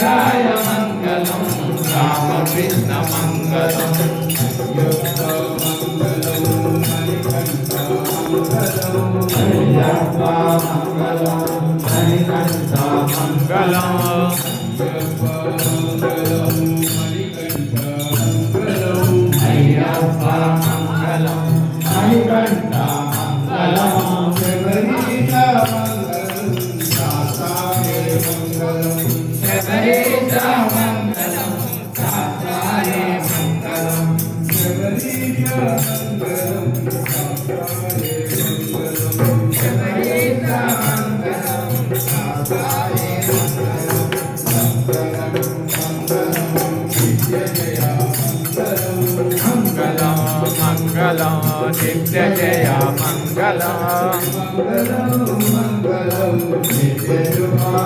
राय मंगलम रामकृष्ण मंगलम अय्यप्पा मंगलम मणिकंठ मंगलम अय्यप्पा मंगलम मणिकंठ मंगलम शबरीश मंगलम सातारे मंगलम शबरीश मंगलम शबरीश मंगलम सातारे मंगलम नित्य जया मंगलम मंगलम नित्य शुभा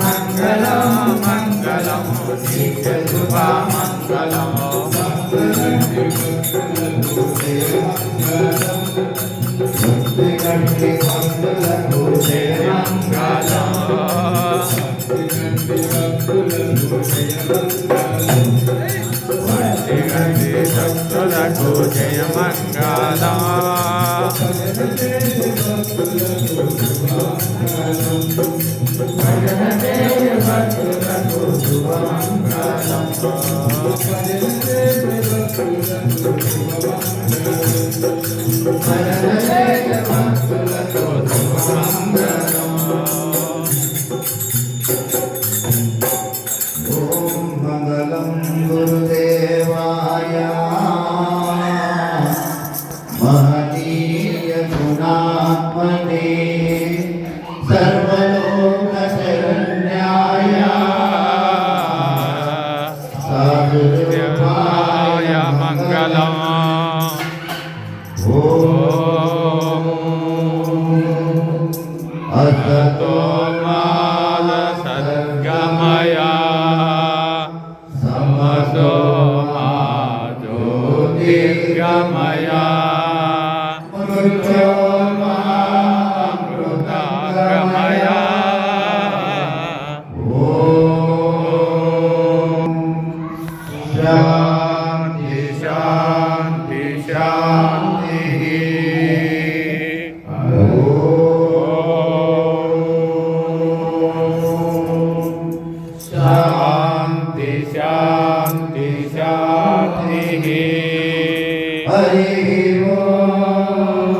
मंगलम मंगलम नित्य शुभा मंगलम जय मंगलम मंगलम गुरुदेवाय महनीय गुणात्मने सर्वलोकशरण्याय साधुदेवाय मंगलम ओम असतो मा सद्गमय समसो मा ज्योतिर्गमय अमृतगमय शांति शांति शांति शांति शांति शांति हरि ओम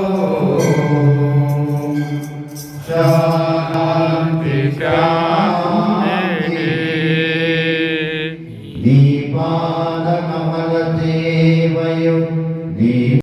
शांति शांति दीपानकमलदेवयो